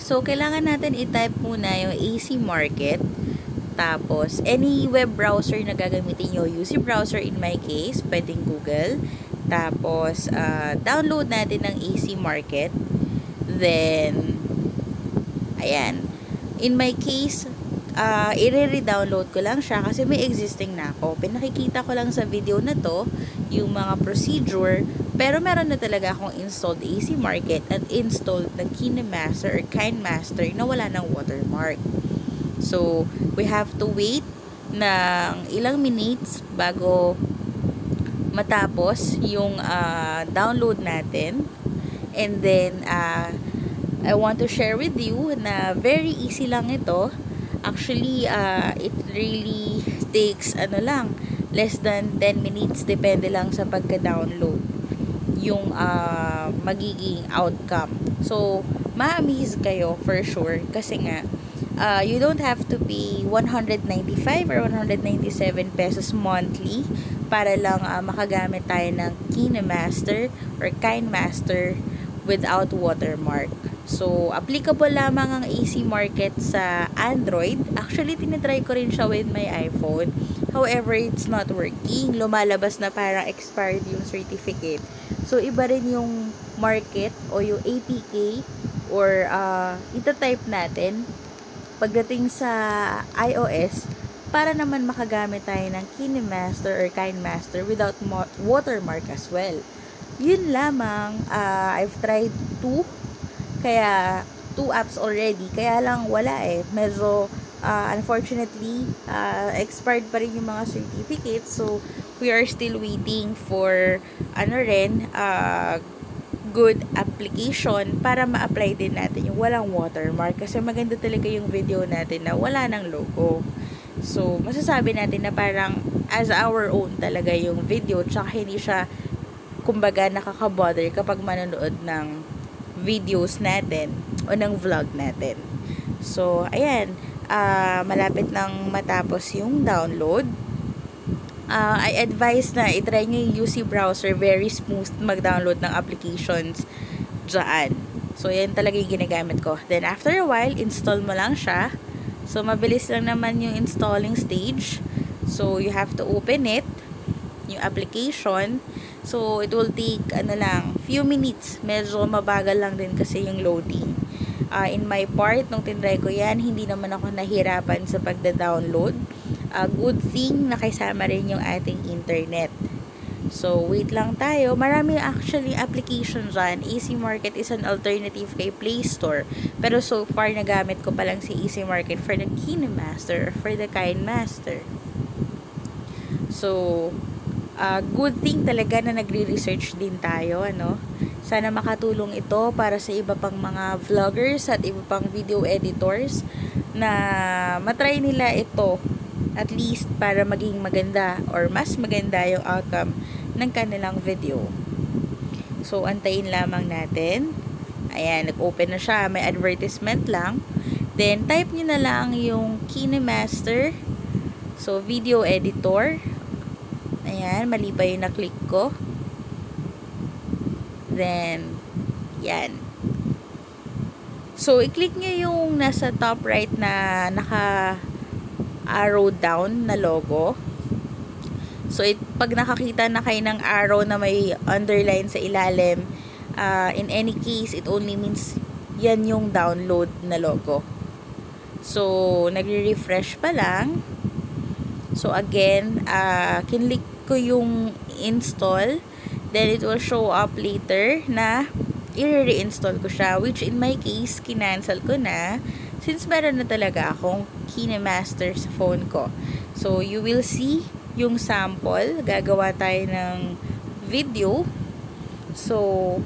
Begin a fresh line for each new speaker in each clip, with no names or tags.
So, kailangan natin i-type muna yung acmarket. Tapos, any web browser na gagamitin nyo, UC browser in my case, pwedeng Google. Tapos, download natin ng acmarket. Then, ayan. In my case, i-re-download ko lang siya kasi may existing na ako. Pinakikita ko lang sa video na to yung mga procedure, pero meron na talaga akong installed acmarket at installed na Kinemaster or Kinemaster na wala ng watermark. So, we have to wait ng ilang minutes bago matapos yung download natin. And then, I want to share with you na very easy lang ito. Actually, it really takes less than 10 minutes, depende lang sa pagka-download yung magiging outcome. So, ma-amaze kayo for sure kasi nga you don't have to pay 195 or 197 pesos monthly para lang makagamit tayo ng Kinemaster or Kinemaster without watermark. So, applicable lamang ang acmarket sa Android. Actually, tinitry ko rin siya with my iPhone. However, it's not working. Lumalabas na parang expired yung certificate. So, iba rin yung market o yung APK or itatype natin pagdating sa iOS para naman makagamit tayo ng Kinemaster or Kinemaster without watermark as well. Yun lamang. I've tried 2 apps already, kaya lang wala medyo unfortunately expired pa rin yung mga certificates, so we are still waiting for good application para ma-apply din natin yung walang watermark kasi maganda talaga yung video natin na wala ng logo. So masasabi natin na parang as our own talaga yung video, tsaka hindi siya kumbaga nakaka-bother kapag manonood ng videos natin o ng vlog natin. So, ayan, malapit nang matapos yung download. I advise na itry nyo yung UC browser, very smooth mag-download ng applications dyan. So, yan talaga yung ginagamit ko. Then, after a while, install mo lang siya. So, mabilis lang naman yung installing stage. So, you have to open it, yung application. So, it will take, few minutes. Medyo mabagal lang din kasi yung loading. In my part, nung tinry ko yan, hindi naman ako nahirapan sa pagda-download. Good thing, nakisama rin yung ating internet. So, wait lang tayo. Marami actually application dyan. acmarket is an alternative kay Play Store. Pero so far, nagamit ko pa lang si acmarket for the Kinemaster or for the Kinemaster. So, good thing talaga na nagre-research din tayo, Sana makatulong ito para sa iba pang mga vloggers at iba pang video editors na matry nila ito at least para maging maganda or mas maganda yung outcome ng kanilang video. So, antayin lamang natin. Ayan, nag-open na siya. May advertisement lang. Then, type nyo na lang yung Kinemaster. So, video editor. Ayan, mali pa yung na-click ko. Then, yan. So, i-click nyo yung nasa top right na naka-arrow down na logo. So, pag nakakita na kayo ng arrow na may underline sa ilalim, in any case, it only means yan yung download na logo. So, nagre-refresh pa lang. So, again, kinlik ko yung install. Then, it will show up later na i-reinstall ko siya. Which, in my case, kinancel ko na. Since meron na talaga akong Kinemaster sa phone ko. So, you will see yung sample. Gagawa tayo ng video. So,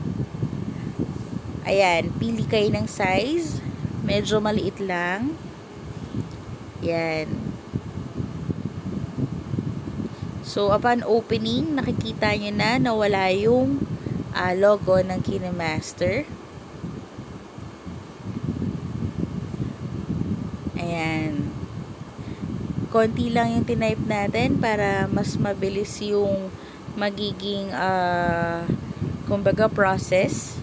ayan. Pili kayo ng size. Medyo maliit lang. Yan. So, upon opening, nakikita nyo na nawala yung logo ng Kinemaster. Ayan. Konti lang yung tinype natin para mas mabilis yung magiging kumbaga process.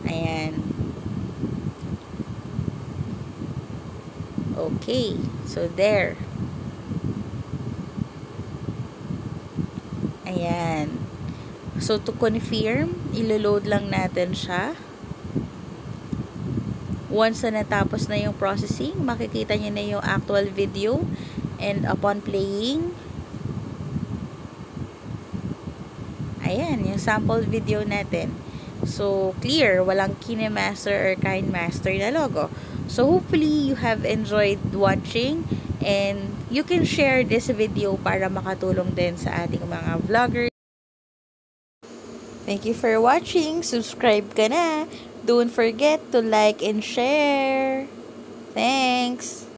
Ayan. Okay. So, there. Ayan. So, to confirm, ilo-load lang natin siya. Once na natapos na yung processing, makikita nyo na yung actual video. And upon playing, ayan, yung sample video natin. So, clear. Walang Kinemaster or Kinemaster na logo. So, hopefully, you have enjoyed watching. And you can share this video para makatulong din sa ating mga vloggers. Thank you for watching. Subscribe ka na. Don't forget to like and share. Thanks!